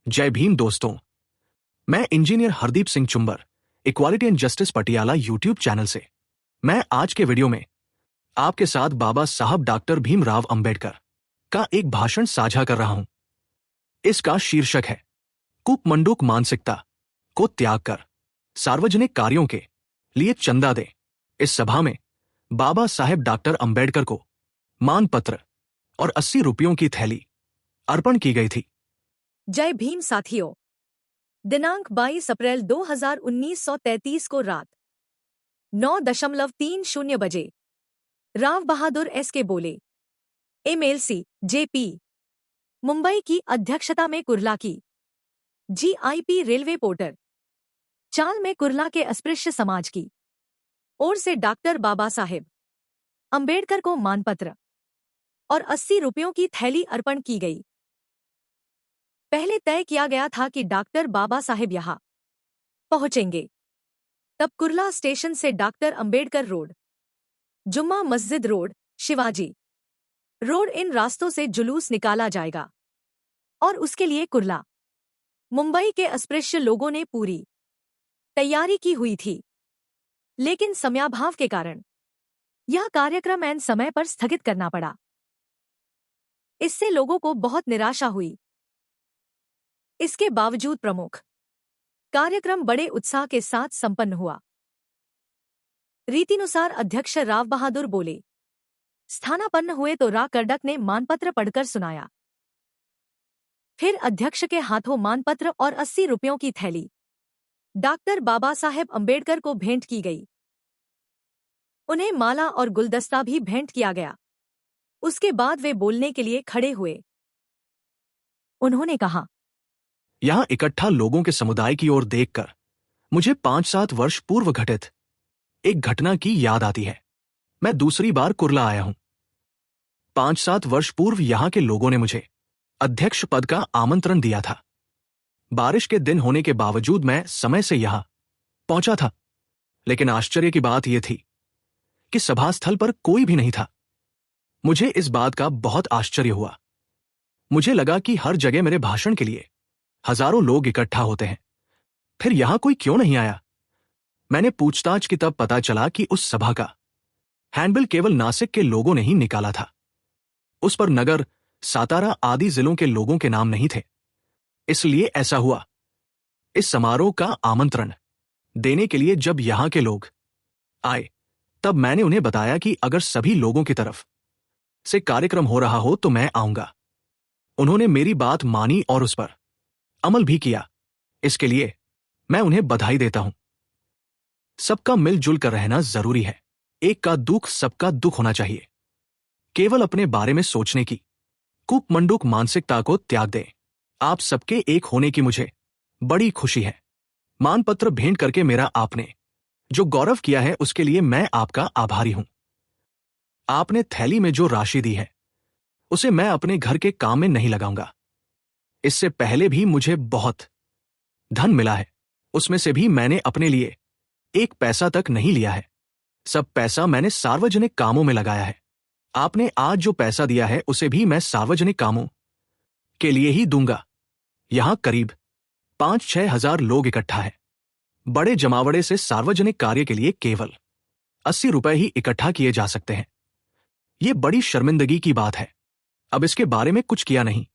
जय भीम दोस्तों। मैं engineer Hardeep Singh Chumber, equality and justice Patiala YouTube channel से मैं आज के वीडियो में आपके साथ बाबा साहब डॉक्टर भीमराव अंबेडकर का एक भाषण साझा कर रहा हूं। इसका शीर्षक है कूपमंडूक मानसिकता को त्याग कर सार्वजनिक कार्यों के लिए चंदा दे। इस सभा में बाबा साहेब डॉक्टर अंबेडकर को मानपत्र और 80 रुपयों की थैली अर्पण की गई थी। जय भीम साथियों। दिनांक 22 अप्रैल 1933 को रात 9:30 बजे राव बहादुर एस के बोले MLC JP मुंबई की अध्यक्षता में कुर्ला की GIP रेलवे पोर्टर चाल में कुर्ला के अस्पृश्य समाज की ओर से डॉक्टर बाबा साहेब अंबेडकर को मानपत्र और 80 रुपयों की थैली अर्पण की गई। पहले तय किया गया था कि डॉक्टर बाबा साहेब यहां पहुंचेंगे। तब कुर्ला स्टेशन से डॉक्टर अंबेडकर रोड, जुम्मा मस्जिद रोड, शिवाजी रोड इन रास्तों से जुलूस निकाला जाएगा और उसके लिए कुर्ला मुंबई के अस्पृश्य लोगों ने पूरी तैयारी की हुई थी, लेकिन समयाभाव के कारण यह कार्यक्रम ऐन समय पर स्थगित करना पड़ा। इससे लोगों को बहुत निराशा हुई। इसके बावजूद प्रमुख कार्यक्रम बड़े उत्साह के साथ संपन्न हुआ। रीतिनुसार अध्यक्ष राव बहादुर बोले। स्थानापन्न हुए तो रा कर्डक ने मानपत्र पढ़कर सुनाया। फिर अध्यक्ष के हाथों मानपत्र और 80 रुपयों की थैली डॉक्टर बाबा साहेब अंबेडकर को भेंट की गई। उन्हें माला और गुलदस्ता भी भेंट किया गया। उसके बाद वे बोलने के लिए खड़े हुए। उन्होंने कहा, यहां इकट्ठा लोगों के समुदाय की ओर देखकर मुझे 5-7 वर्ष पूर्व घटित एक घटना की याद आती है। मैं दूसरी बार कुर्ला आया हूं। 5-7 वर्ष पूर्व यहां के लोगों ने मुझे अध्यक्ष पद का आमंत्रण दिया था। बारिश के दिन होने के बावजूद मैं समय से यहां पहुंचा था, लेकिन आश्चर्य की बात यह थी कि सभास्थल पर कोई भी नहीं था। मुझे इस बात का बहुत आश्चर्य हुआ। मुझे लगा कि हर जगह मेरे भाषण के लिए हजारों लोग इकट्ठा होते हैं, फिर यहां कोई क्यों नहीं आया। मैंने पूछताछ की तब पता चला कि उस सभा का हैंडबिल केवल नासिक के लोगों ने ही निकाला था। उस पर नगर, सातारा आदि जिलों के लोगों के नाम नहीं थे। इसलिए ऐसा हुआ। इस समारोह का आमंत्रण देने के लिए जब यहां के लोग आए, तब मैंने उन्हें बताया कि अगर सभी लोगों की तरफ से कार्यक्रम हो रहा हो तो मैं आऊंगा। उन्होंने मेरी बात मानी और उस पर अमल भी किया। इसके लिए मैं उन्हें बधाई देता हूं। सबका मिलजुल कर रहना जरूरी है। एक का दुख सबका दुख होना चाहिए। केवल अपने बारे में सोचने की कूपमंडूक मानसिकता को त्याग दें। आप सबके एक होने की मुझे बड़ी खुशी है। मानपत्र भेंट करके मेरा आपने जो गौरव किया है उसके लिए मैं आपका आभारी हूं। आपने थैली में जो राशि दी है उसे मैं अपने घर के काम में नहीं लगाऊंगा। इससे पहले भी मुझे बहुत धन मिला है, उसमें से भी मैंने अपने लिए एक पैसा तक नहीं लिया है। सब पैसा मैंने सार्वजनिक कामों में लगाया है। आपने आज जो पैसा दिया है उसे भी मैं सार्वजनिक कामों के लिए ही दूंगा। यहां करीब 5-6 हजार लोग इकट्ठा है। बड़े जमावड़े से सार्वजनिक कार्य के लिए केवल 80 रुपए ही इकट्ठा किए जा सकते हैं। यह बड़ी शर्मिंदगी की बात है। अब इसके बारे में कुछ किया नहीं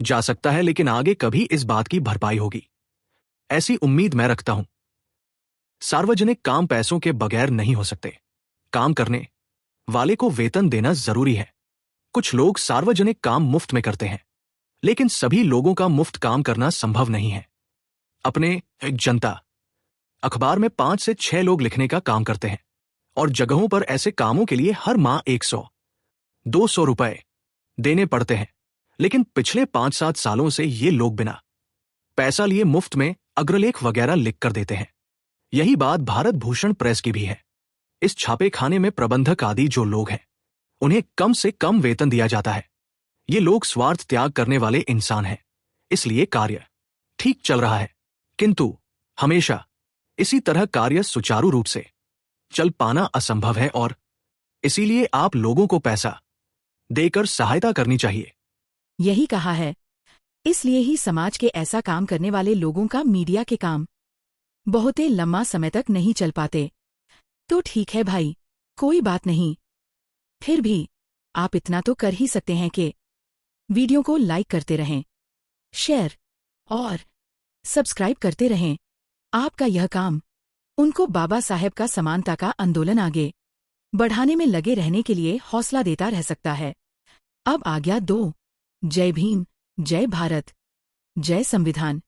जा सकता है, लेकिन आगे कभी इस बात की भरपाई होगी, ऐसी उम्मीद मैं रखता हूं। सार्वजनिक काम पैसों के बगैर नहीं हो सकते। काम करने वाले को वेतन देना जरूरी है। कुछ लोग सार्वजनिक काम मुफ्त में करते हैं, लेकिन सभी लोगों का मुफ्त काम करना संभव नहीं है। अपने जनता अखबार में 5 से 6 लोग लिखने का काम करते हैं और जगहों पर ऐसे कामों के लिए हर माह 100-200 रुपए देने पड़ते हैं, लेकिन पिछले 5-7 सालों से ये लोग बिना पैसा लिए मुफ्त में अग्रलेख वगैरह लिख कर देते हैं। यही बात भारत भूषण प्रेस की भी है। इस छापे खाने में प्रबंधक आदि जो लोग हैं उन्हें कम से कम वेतन दिया जाता है। ये लोग स्वार्थ त्याग करने वाले इंसान हैं, इसलिए कार्य ठीक चल रहा है, किंतु हमेशा इसी तरह कार्य सुचारू रूप से चल पाना असंभव है और इसीलिए आप लोगों को पैसा देकर सहायता करनी चाहिए। यही कहा है इसलिए ही समाज के ऐसा काम करने वाले लोगों का मीडिया के काम बहुते लंबा समय तक नहीं चल पाते। तो ठीक है भाई, कोई बात नहीं। फिर भी आप इतना तो कर ही सकते हैं कि वीडियो को लाइक करते रहें, शेयर और सब्सक्राइब करते रहें। आपका यह काम उनको बाबा साहेब का समानता का आंदोलन आगे बढ़ाने में लगे रहने के लिए हौसला देता रह सकता है। अब आज्ञा दो। जय भीम, जय भारत, जय संविधान।